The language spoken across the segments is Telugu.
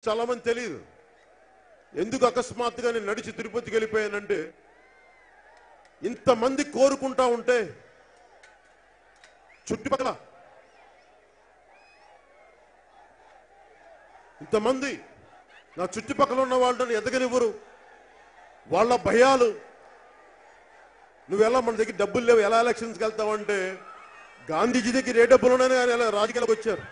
చాలా మంది తెలియదు ఎందుకు అకస్మాత్తుగా నేను నడిచి తిరుపతికి వెళ్ళిపోయానంటే ఇంతమంది కోరుకుంటా ఉంటే చుట్టుపక్కల ఇంతమంది నా చుట్టుపక్కల ఉన్న వాళ్ళని ఎదగనివ్వరు వాళ్ళ భయాలు నువ్వెలా మన దగ్గర డబ్బులు లేవు ఎలా ఎలక్షన్స్కి వెళ్తావంటే గాంధీజీ దగ్గర ఏ డబ్బులు ఉన్నాయని ఆయన రాజకీయాలకు వచ్చారు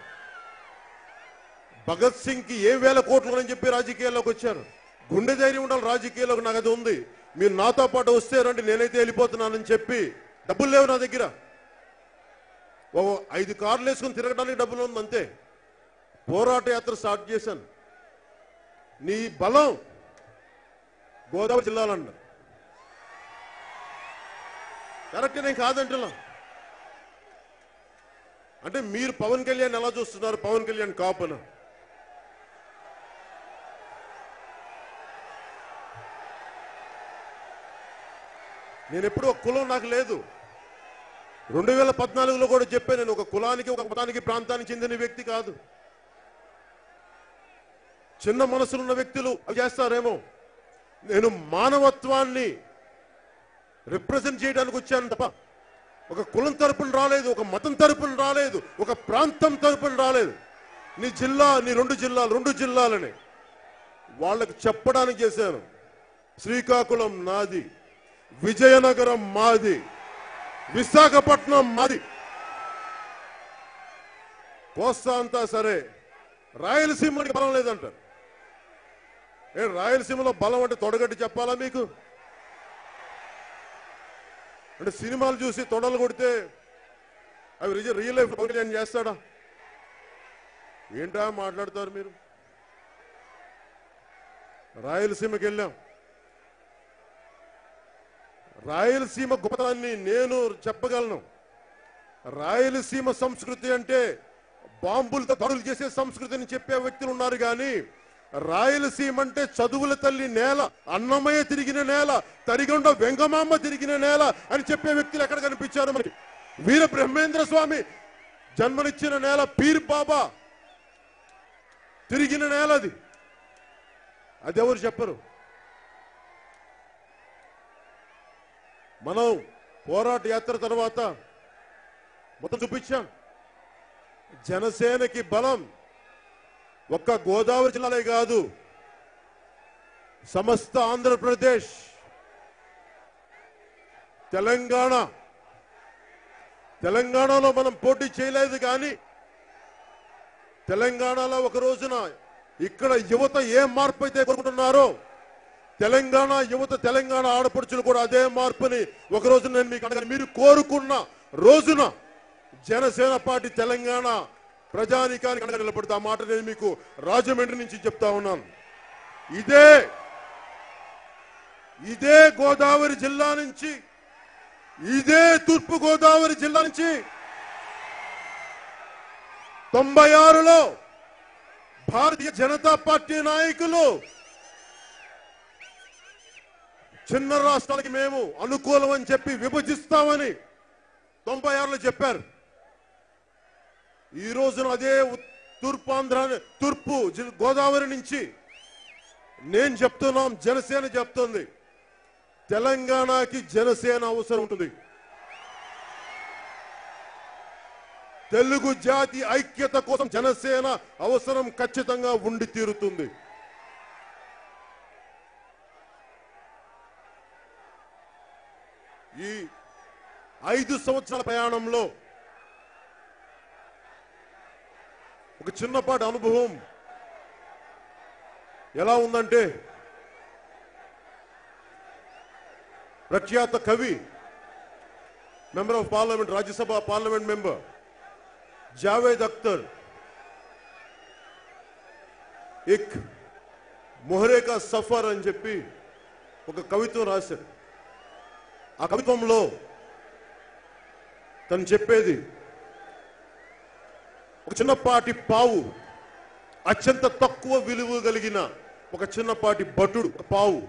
భగత్ సింగ్ కి ఏ వేల కోట్లు అని చెప్పి రాజకీయాల్లోకి వచ్చారు గుండె ధైర్యం ఉండాలి రాజకీయాల్లోకి నాకు అది ఉంది మీరు నాతో పాటు వస్తే రండి నేనైతే వెళ్ళిపోతున్నానని చెప్పి డబ్బులు లేవు నా దగ్గర 5 కార్లు వేసుకుని తిరగడానికి డబ్బులు ఉంది అంతే పోరాట యాత్ర స్టార్ట్ చేశాను నీ బలం గోదావరి జిల్లాలన్న కరెక్ట్ నేను కాదంటున్నా అంటే మీరు పవన్ కళ్యాణ్ ఎలా చూస్తున్నారు పవన్ కళ్యాణ్ కాపున నేను ఎప్పుడు ఒక కులం నాకు లేదు 2014లో కూడా చెప్పాను నేను ఒక కులానికి ఒక మతానికి ప్రాంతానికి చెందిన వ్యక్తి కాదు చిన్న మనసులున్న వ్యక్తులు అవి చేస్తారేమో నేను మానవత్వాన్ని రిప్రజెంట్ చేయడానికి వచ్చాను తప్ప ఒక కులం తరపున రాలేదు ఒక మతం తరపున రాలేదు ఒక ప్రాంతం తరపున రాలేదు నీ జిల్లా నీ 2 జిల్లాలని వాళ్ళకి చెప్పడానికి చేశాను శ్రీకాకుళం నాది విజయనగరం మాది విశాఖపట్నం మాది కోస్తా అంతా సరే రాయలసీమకి బలం లేదంటారు రాయలసీమలో బలం అంటే తొడగట్టి చెప్పాలా మీకు అంటే సినిమాలు చూసి తొడలు కొడితే అవి రియల్ లైఫ్ నేను చేస్తాడా ఏంటా మాట్లాడతారు మీరు రాయలసీమకి వెళ్ళాం రాయలసీమ గొప్పతనాన్ని నేను చెప్పగలను రాయలసీమ సంస్కృతి అంటే బాంబులతో దాడులు చేసే సంస్కృతిని చెప్పే వ్యక్తులు ఉన్నారు కానీ రాయలసీమ అంటే చదువుల తల్లి నేల అన్నమయ్య తిరిగిన నేల తరిగొండ వెంగమాంబ తిరిగిన నేల అని చెప్పే వ్యక్తులు ఎక్కడ కనిపించారు మనకి వీర బ్రహ్మేంద్ర స్వామి జన్మనిచ్చిన నేల పీర్ బాబా తిరిగిన నేల అది ఎవరు చెప్పరు మనం పోరాట యాత్ర తర్వాత మొత్తం చూపించాం జనసేనకి బలం ఒక్క గోదావరి జిల్లాలే కాదు సమస్త ఆంధ్రప్రదేశ్ తెలంగాణలో మనం పోటీ చేయలేదు కానీ తెలంగాణలో ఒక రోజున ఇక్కడ యువత ఏ మార్పు అయితే కోరుకుంటున్నారో తెలంగాణ యువత తెలంగాణ ఆడపడుచులు కూడా అదే మార్పుని ఒక రోజు నేను మీకు అడగాను మీరు కోరుకున్న రోజున జనసేన పార్టీ తెలంగాణ ప్రజానీకానికి అండగా నిలబడుతుంది ఆ మాట నేను మీకు రాజమండ్రి నుంచి చెప్తా ఉన్నాను ఇదే గోదావరి జిల్లా నుంచి ఇదే తూర్పు గోదావరి జిల్లా నుంచి 96లో భారతీయ జనతా పార్టీ నాయకులు చిన్న రాష్ట్రాలకి మేము అనుకూలం అని చెప్పి విభజిస్తామని 96లో చెప్పారు ఈ రోజున అదే తూర్పు గోదావరి నుంచి నేను చెప్తున్నాం జనసేన చెప్తుంది తెలంగాణకి జనసేన అవసరం ఉంటుంది తెలుగు జాతి ఐక్యత కోసం జనసేన అవసరం ఖచ్చితంగా ఉండి తీరుతుంది ఈ 5 సంవత్సరాల ప్రయాణంలో ఒక చిన్నపాటి అనుభవం ఎలా ఉందంటే ప్రఖ్యాత కవి member of parliament Rajya Sabha parliament member Javed Akhtar ఎక్ మొహరే కా సఫర్ అని చెప్పి ఒక కవిత్వం రాశాడు ఆ కవిత్వంలో తను చెప్పేది ఒక చిన్నపాటి అత్యంత తక్కువ విలువ కలిగిన ఒక చిన్నపాటి భటుడు పావు